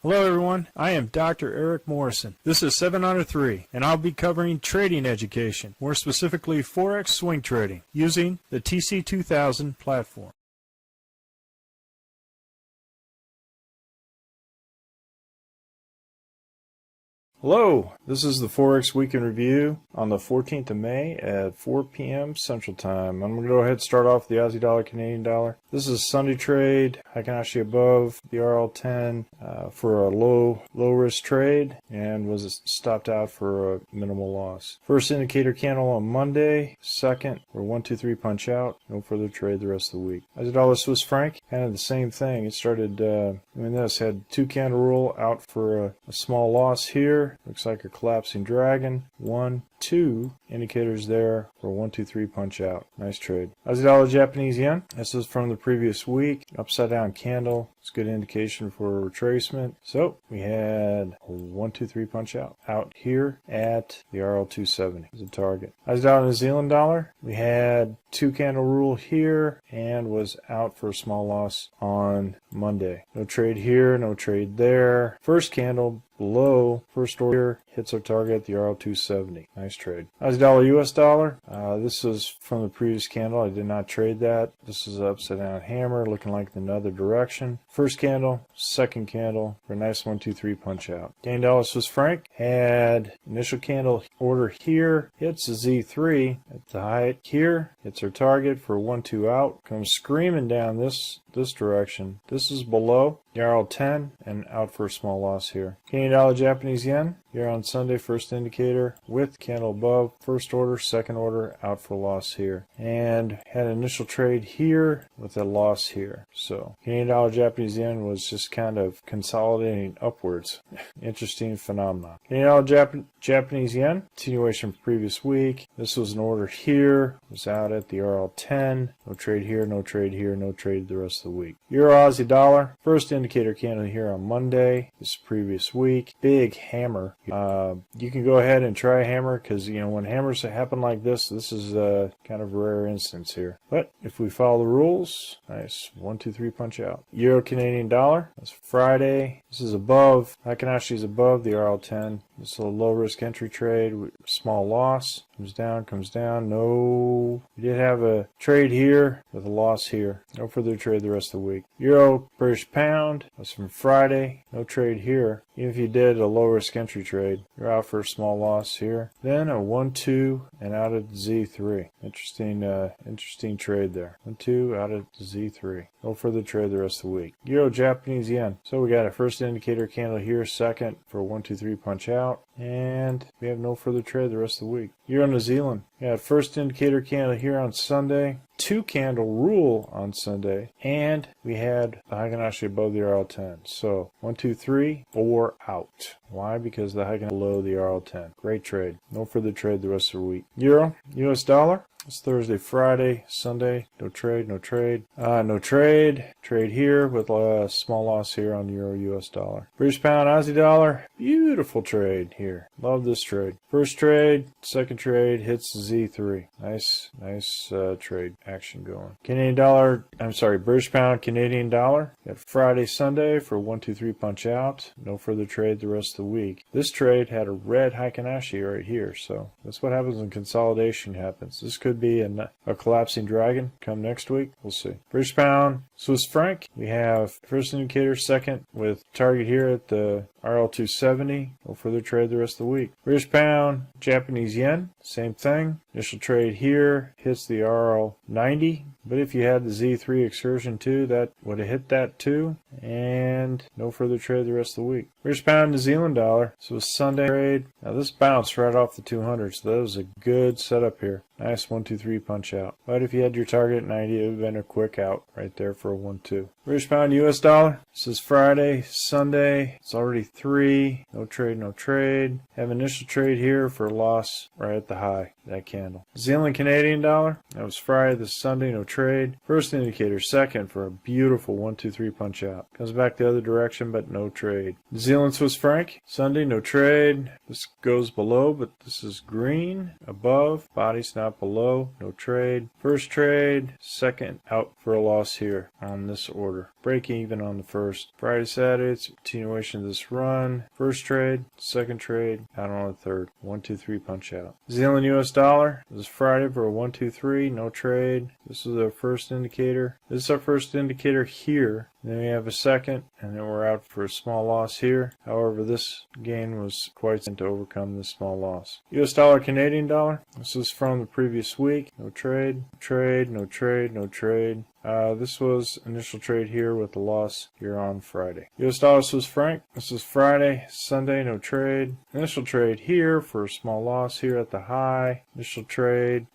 Hello everyone, I am Dr. Eric Morrison. This is 7 Under 3, and I'll be covering trading education, more specifically Forex swing trading, using the TC2000 platform. Hello, this is the Forex Weekend Review on the 14th of May at 4 p.m. Central Time. I'm going to go ahead and start off with the Aussie dollar, Canadian dollar. This is a Sunday trade, Heikin-Ashi above the RL10 for a low risk trade, and was stopped out for a minimal loss. First indicator candle on Monday, second for 1, 2, 3 punch out, no further trade the rest of the week. Aussie dollar, Swiss franc, kind of the same thing. It started doing this, had 2 candle rule out for a small loss here. Looks like a collapsing dragon. 1, 2 indicators there for 1, 2, 3 punch out. Nice trade. Aussie dollar, Japanese yen. This is from the previous week. Upside down candle. It's a good indication for retracement. So we had a 1, 2, 3 punch out here at the RL270 as a target. Aussie dollar, New Zealand dollar. We had 2 candle rule here and was out for a small loss on Monday. No trade here, no trade there. First candle below first order hits our target, the RL270. Nice trade. Aussie dollar, US dollar. This is from the previous candle. I did not trade that. This is an upside down hammer looking like another direction. First candle, second candle for a nice 1, 2, 3 punch out. Canadian dollar, Swiss franc had initial candle order here, hits the Z3 at the height here, hits our target for 1, 2 out, comes screaming down this direction. This is below the RL10 and out for a small loss here. Canadian dollar, Japanese yen. Here on Sunday, first indicator with candle above, first order, second order, out for loss here. And had an initial trade here with a loss here. So Canadian dollar, Japanese yen was just kind of consolidating upwards. Interesting phenomenon. Canadian dollar, Japanese yen, continuation from previous week. This was an order here, was out at the RL10. No trade here, no trade here, no trade the rest of the week. Euro Aussie dollar, first indicator candle here on Monday, this previous week. Big hammer. You can go ahead and try a hammer because, when hammers happen like this is kind of a rare instance here. But if we follow the rules, nice 1, 2, 3 punch out. Euro Canadian dollar, that's Friday. This is above, Heikin-Ashi is above the RL10. This is a low risk entry trade with small loss. Comes down, no. We did have a trade here with a loss here. No further trade the rest of the week. Euro British pound, that's from Friday. No trade here. Even if you did a low risk entry trade, you're out for a small loss here. Then a 1, 2 and out at Z3. Interesting trade there. 1, 2 out at Z3. No further trade the rest of the week. Euro Japanese yen. So we got a first indicator candle here, second for a 1, 2, 3 punch out. And we have no further trade the rest of the week. Euro New Zealand. We had first indicator candle here on Sunday. 2 candle rule on Sunday. And we had the Heikin-Ashi above the RL10. So 1, 2, 3, 4 out. Why? Because the Heikin below the RL10. Great trade. No further trade the rest of the week. Euro, US dollar. It's Thursday, Friday, Sunday. No trade, no trade. No trade. Trade here with a small loss here on Euro US dollar. British pound, Aussie dollar. Beautiful trade here. Love this trade. First trade, second trade hits Z3. Nice trade action going. British pound, Canadian dollar. Got Friday, Sunday for 1, 2, 3 punch out. No further trade the rest of the week. This trade had a red Heikin-Ashi right here, so that's what happens when consolidation happens. This could be a collapsing dragon come next week. We'll see. British pound, Swiss franc. We have first indicator, second with target here at the RL270. No further trade the rest of the week. British pound, Japanese yen. Same thing. Initial trade here hits the RL90. But if you had the Z3 excursion too, that would have hit that too. And no further trade the rest of the week. British pound, New Zealand dollar. So a Sunday trade. Now this bounced right off the 200, so that was a good setup here. Nice 1, 2, 3 punch out. But if you had your target at 90, it would have been a quick out right there for a 1, 2. British pound, US dollar. This is Friday, Sunday. It's already 123, no trade, no trade. Have initial trade here for a loss right at the high, that candle. New Zealand Canadian dollar, that was Friday, this Sunday, no trade. First indicator, second for a beautiful 1-2-3 punch out. Comes back the other direction, but no trade. New Zealand Swiss franc, Sunday, no trade. This goes below, but this is green, above, body's not below, no trade. First trade, second out for a loss here on this order. Break even on the first. Friday, Saturday, it's a continuation of this run. First trade, second trade, out on the third. 1-2-3 punch out. New Zealand US dollar, this is Friday for a 1-2-3, no trade. This is our first indicator. This is our first indicator here. Then we have a second, and then we're out for a small loss here. However, this gain was quite to overcome this small loss. US dollar, Canadian dollar. This is from the previous week. No trade, trade, no trade, no trade. This was initial trade here with a loss here on Friday. US dollar, Swiss franc. This is Friday, Sunday, no trade. Initial trade here for a small loss here at the high. Initial trade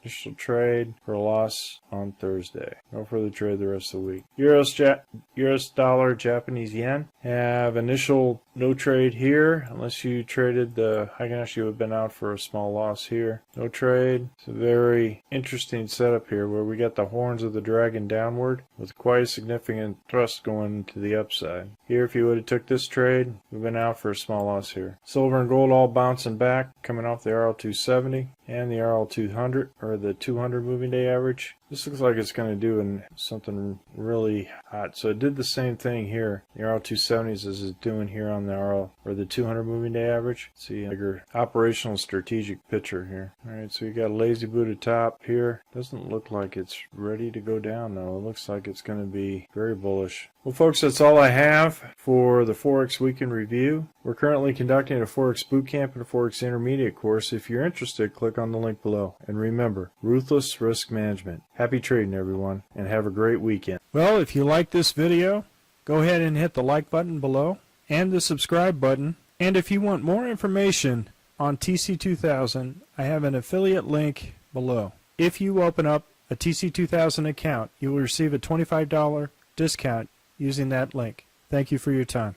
for a loss on Thursday. No further trade the rest of the week. US dollar, Japanese yen. Have initial no trade here unless you traded the Heikin. You would have been out for a small loss here. No trade. It's a very interesting setup here where we got the horns of the dragon downward with quite a significant thrust going to the upside. Here, if you would have took this trade, we've been out for a small loss here. Silver and gold all bouncing back, coming off the RL270 and the RL200, or the 200 moving day average. This looks like it's going to do something really hot. So it did the same thing here. The RL270s as it's doing here on the RL, or the 200 moving day average. See a bigger operational strategic picture here. Alright, so you got a lazy Buddha top here. Doesn't look like it's ready to go down though. It looks like it's going to be very bullish. Well folks, that's all I have for the Forex Weekend Review. We're currently conducting a Forex Bootcamp and a Forex Intermediate course. If you're interested, click on the link below. And remember, ruthless risk management. Happy trading everyone, and have a great weekend. Well, if you like this video, go ahead and hit the like button below and the subscribe button. And if you want more information on TC2000, I have an affiliate link below. If you open up a TC2000 account, you will receive a $25 discount using that link. Thank you for your time.